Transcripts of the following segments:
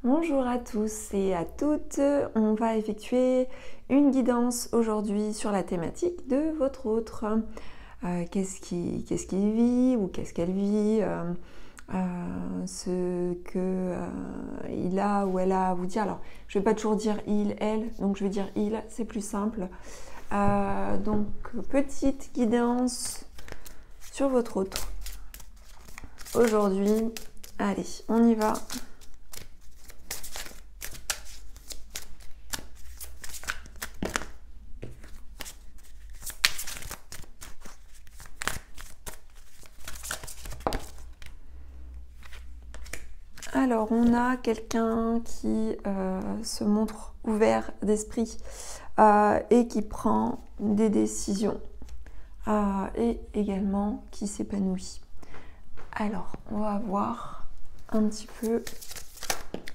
Bonjour à tous et à toutes, on va effectuer une guidance aujourd'hui sur la thématique de votre autre. Qu'est-ce qu'il vit ou qu'est-ce qu'elle vit, ce qu'il a ou elle a à vous dire. Alors, je ne vais pas toujours dire il, elle, donc je vais dire il, c'est plus simple. Donc, petite guidance sur votre autre. Aujourd'hui, allez, on y va. Alors, on a quelqu'un qui se montre ouvert d'esprit et qui prend des décisions et également qui s'épanouit. Alors, on va voir un petit peu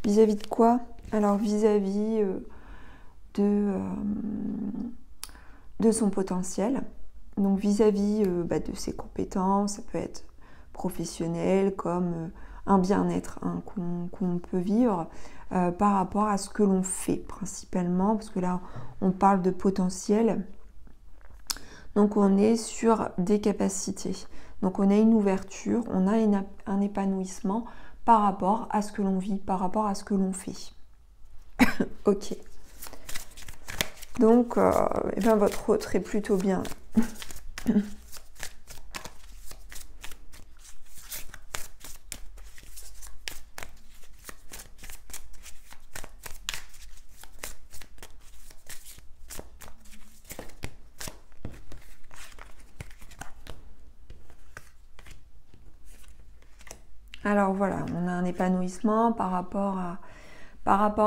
vis-à-vis de quoi. Alors, vis-à-vis de son potentiel. Donc, vis-à-vis de ses compétences, ça peut être professionnel comme un bien-être qu'on peut vivre par rapport à ce que l'on fait principalement, parce que là on parle de potentiel, donc on est sur des capacités, donc on a une ouverture, on a un épanouissement par rapport à ce que l'on vit, par rapport à ce que l'on fait. Ok, donc votre autre est plutôt bien. Alors voilà, on a un épanouissement par rapport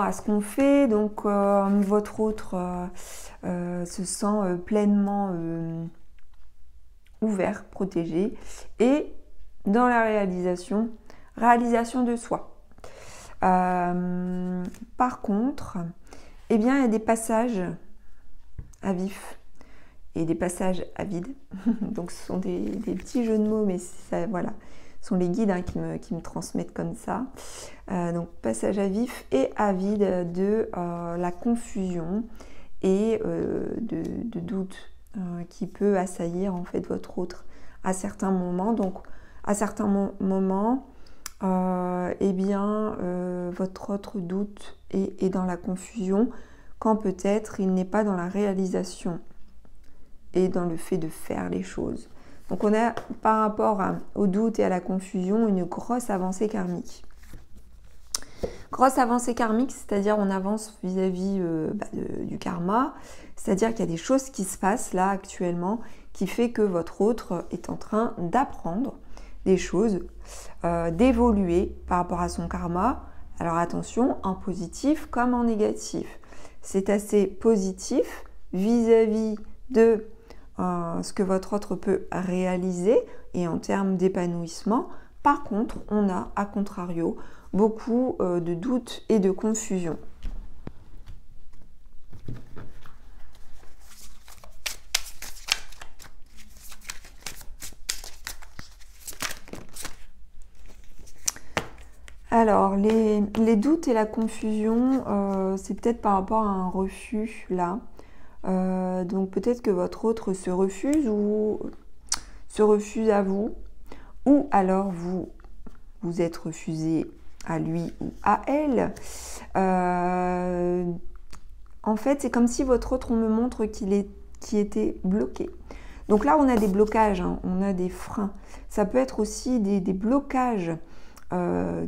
à ce qu'on fait. Donc votre autre se sent pleinement ouvert, protégé et dans la réalisation de soi. Par contre, eh bien, il y a des passages à vif et des passages à vide. Donc ce sont des petits jeux de mots, mais ça, voilà. Ce sont les guides qui me transmettent comme ça. Donc passage à vif et à vide de la confusion et de doute qui peut assaillir en fait votre autre à certains moments. Donc à certains moments, eh bien votre autre doute est dans la confusion quand peut-être il n'est pas dans la réalisation et dans le fait de faire les choses. Donc on a par rapport au doute et à la confusion une grosse avancée karmique. Grosse avancée karmique, c'est-à-dire on avance vis-à-vis du karma, c'est-à-dire qu'il y a des choses qui se passent là actuellement qui fait que votre autre est en train d'apprendre des choses, d'évoluer par rapport à son karma. Alors attention, en positif comme en négatif. C'est assez positif vis-à-vis de ce que votre autre peut réaliser et en termes d'épanouissement. Par contre, on a, à contrario, beaucoup de doutes et de confusion. Alors, les doutes et la confusion, c'est peut-être par rapport à un refus, là. Donc peut-être que votre autre se refuse à vous, ou alors vous êtes refusé à lui ou à elle. En fait, c'est comme si votre autre, on me montre qu'il était bloqué. Donc là, on a des blocages, hein, on a des freins. Ça peut être aussi des blocages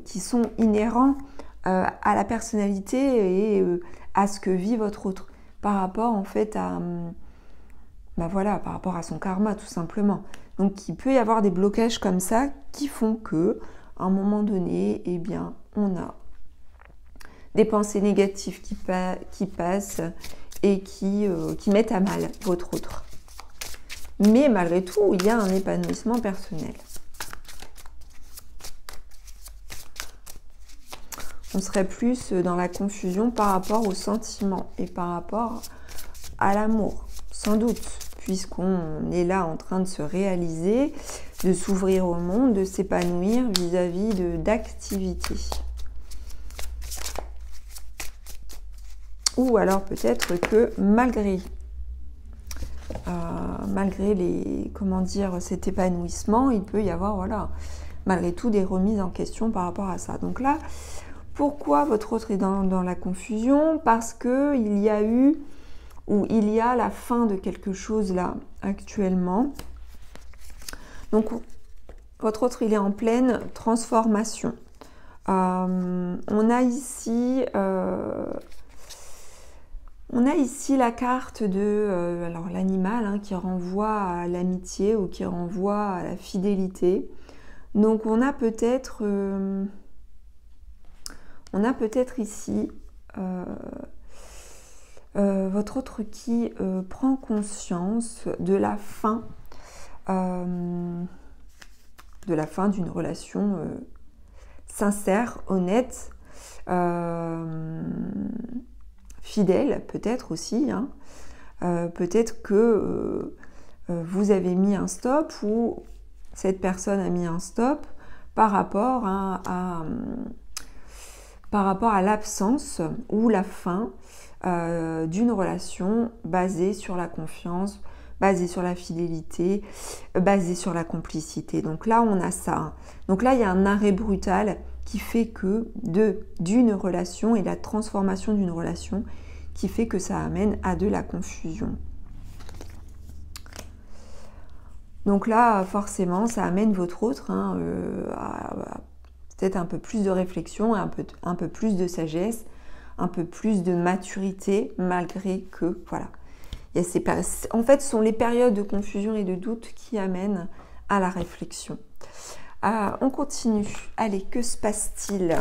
qui sont inhérents à la personnalité et à ce que vit votre autre. Par rapport en fait à par rapport à son karma tout simplement. Donc il peut y avoir des blocages comme ça qui font que à un moment donné, eh bien, on a des pensées négatives qui passent et qui mettent à mal votre autre. Mais malgré tout, il y a un épanouissement personnel. On serait plus dans la confusion par rapport aux sentiments et par rapport à l'amour, sans doute, puisqu'on est là en train de se réaliser, de s'ouvrir au monde, de s'épanouir vis-à-vis d'activités. ou alors peut-être que malgré les, comment dire, cet épanouissement, il peut y avoir, voilà, malgré tout, des remises en question par rapport à ça. Donc là, pourquoi votre autre est dans la confusion? Parce que il y a eu, ou il y a la fin de quelque chose là, actuellement. Donc, votre autre, il est en pleine transformation. On a ici la carte de alors l'animal, hein, qui renvoie à l'amitié ou qui renvoie à la fidélité. Donc on a peut-être ici votre autre qui prend conscience de la fin d'une relation sincère, honnête, fidèle peut-être aussi, hein. Peut-être que vous avez mis un stop ou cette personne a mis un stop par rapport à l'absence ou la fin d'une relation basée sur la confiance, basée sur la fidélité, basée sur la complicité. Donc là, on a ça, hein. Donc là, il y a un arrêt brutal qui fait que d'une relation et la transformation d'une relation qui fait que ça amène à de la confusion. Donc là, forcément, ça amène votre autre, hein, à peut-être un peu plus de réflexion, un peu plus de sagesse, un peu plus de maturité, malgré que, voilà. En fait, ce sont les périodes de confusion et de doute qui amènent à la réflexion. On continue. Allez, que se passe-t-il?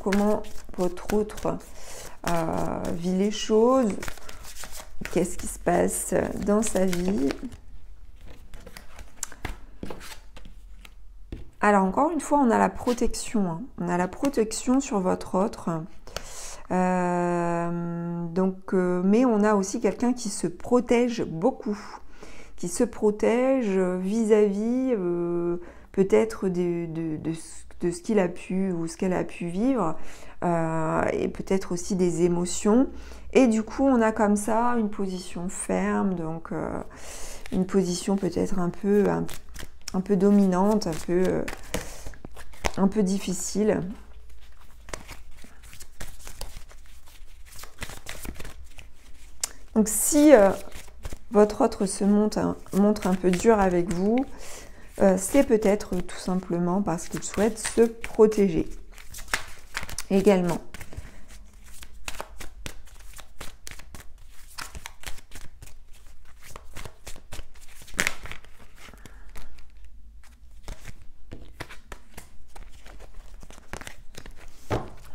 Comment votre autre vit les choses? Qu'est-ce qui se passe dans sa vie? Alors, encore une fois, on a la protection, hein. On a la protection sur votre autre. Mais on a aussi quelqu'un qui se protège beaucoup, qui se protège vis-à-vis peut-être de ce qu'il a pu ou ce qu'elle a pu vivre, et peut-être aussi des émotions. Et du coup, on a comme ça une position ferme, donc une position peut-être un peu dominante, un peu difficile. Donc si votre autre se montre un peu dur avec vous, c'est peut-être tout simplement parce qu'il souhaite se protéger également.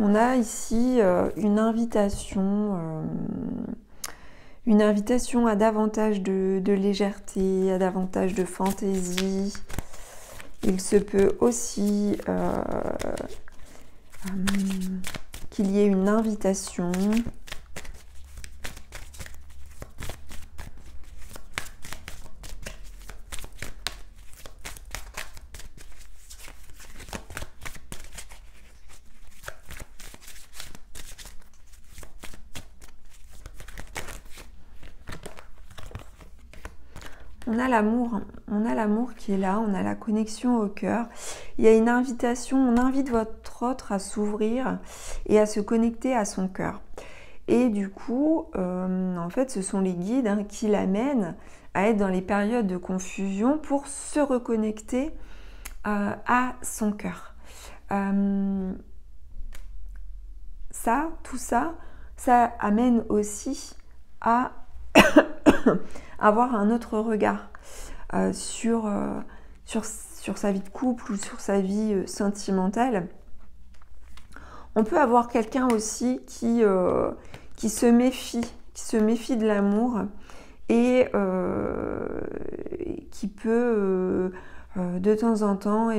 On a ici une invitation à davantage de légèreté, à davantage de fantaisie. Il se peut aussi qu'il y ait une invitation on a l'amour qui est là, on a la connexion au cœur. Il y a une invitation, on invite votre autre à s'ouvrir et à se connecter à son cœur. Et du coup, en fait, ce sont les guides, hein, qui l'amènent à être dans les périodes de confusion pour se reconnecter à son cœur. Tout ça amène aussi à avoir un autre regard sur sa vie de couple ou sur sa vie sentimentale. On peut avoir quelqu'un aussi qui se méfie de l'amour et qui peut de temps en temps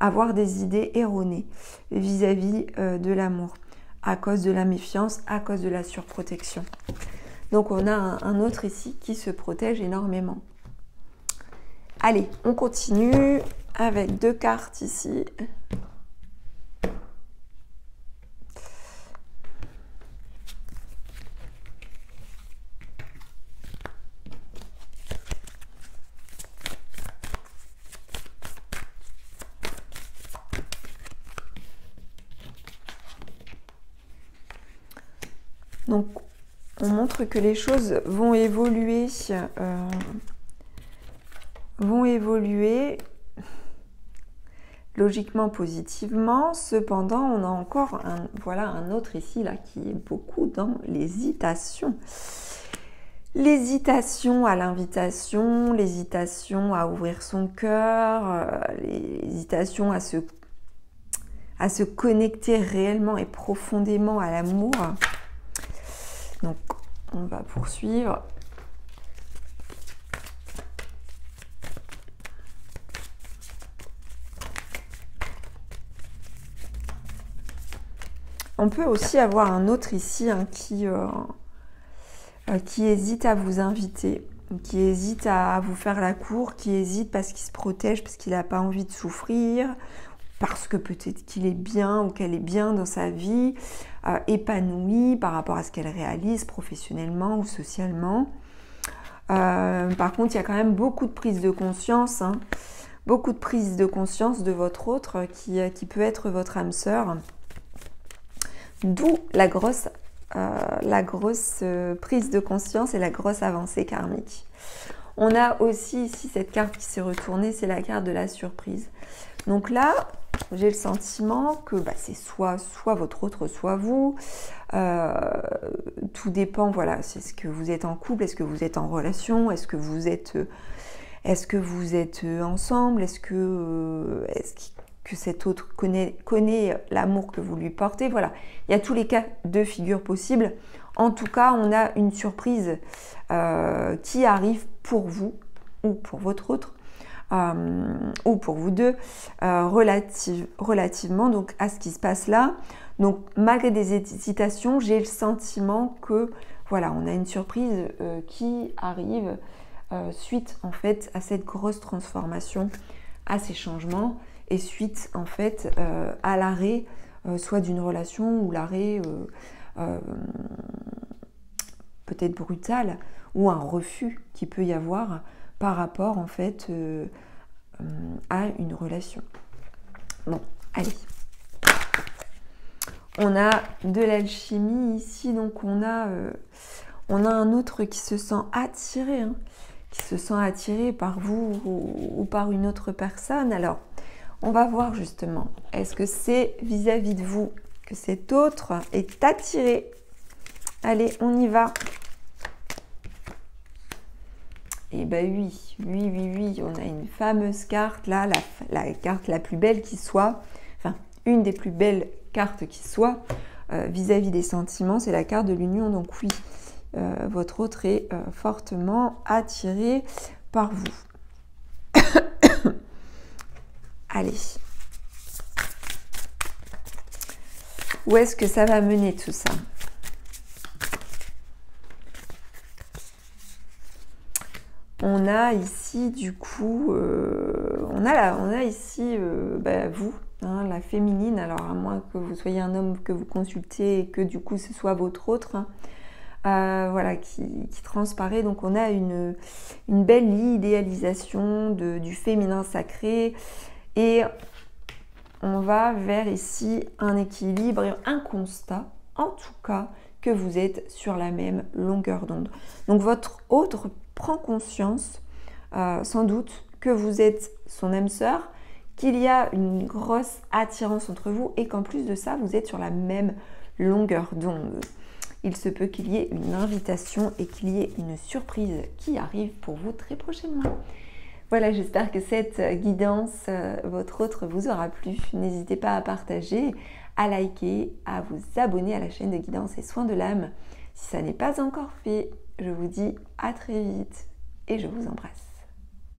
avoir des idées erronées vis-à-vis de l'amour à cause de la méfiance, à cause de la surprotection. Donc on a un autre ici qui se protège énormément. Allez, on continue avec 2 cartes ici. Donc, on montre que les choses vont évoluer, logiquement, positivement. Cependant, on a encore un autre ici, là, qui est beaucoup dans l'hésitation. L'hésitation à l'invitation, l'hésitation à ouvrir son cœur, l'hésitation à se connecter réellement et profondément à l'amour. Donc, on va poursuivre. On peut aussi avoir un autre ici qui hésite à vous inviter, qui hésite à vous faire la cour, qui hésite parce qu'il se protège, parce qu'il n'a pas envie de souffrir, parce que peut-être qu'il est bien ou qu'elle est bien dans sa vie, épanouie par rapport à ce qu'elle réalise professionnellement ou socialement. Par contre, il y a quand même beaucoup de prise de conscience, beaucoup de prise de conscience de votre autre qui peut être votre âme sœur. D'où la grosse prise de conscience et la grosse avancée karmique. On a aussi ici cette carte qui s'est retournée, c'est la carte de la surprise. Donc là, j'ai le sentiment que c'est soit votre autre, soit vous. Tout dépend, voilà, c'est ce que vous êtes en couple, est-ce que vous êtes en relation, est-ce que vous êtes ensemble, est-ce que cet autre connaît l'amour que vous lui portez. Voilà, il y a tous les cas de figure possibles. En tout cas, on a une surprise qui arrive pour vous ou pour votre autre ou pour vous deux relativement donc à ce qui se passe là. Donc malgré des hésitations, j'ai le sentiment que voilà, on a une surprise qui arrive suite en fait à cette grosse transformation, à ces changements. Et suite en fait à l'arrêt soit d'une relation ou l'arrêt peut-être brutal ou un refus qui peut y avoir par rapport en fait à une relation. Bon, allez. On a de l'alchimie ici, donc on a un autre qui se sent attiré, qui se sent attiré par vous ou par une autre personne. Alors, on va voir justement, est-ce que c'est vis-à-vis de vous que cet autre est attiré? Allez, on y va. Et oui, on a une fameuse carte là, la carte la plus belle qui soit, enfin, une des plus belles cartes qui soit, vis-à-vis des sentiments, c'est la carte de l'union. Donc oui, votre autre est fortement attiré par vous. Allez. Où est-ce que ça va mener tout ça? On a ici du coup, on a ici vous, la féminine. Alors à moins que vous soyez un homme que vous consultez et que du coup ce soit votre autre, voilà, qui transparaît. Donc on a une belle idéalisation du féminin sacré. Et on va vers ici un équilibre et un constat, en tout cas, que vous êtes sur la même longueur d'onde. Donc votre autre prend conscience, sans doute, que vous êtes son âme sœur, qu'il y a une grosse attirance entre vous et qu'en plus de ça, vous êtes sur la même longueur d'onde. Il se peut qu'il y ait une invitation et qu'il y ait une surprise qui arrive pour vous très prochainement. Voilà, j'espère que cette guidance, votre autre, vous aura plu. N'hésitez pas à partager, à liker, à vous abonner à la chaîne de Guidance et Soins de l'âme. Si ça n'est pas encore fait, je vous dis à très vite et je vous embrasse.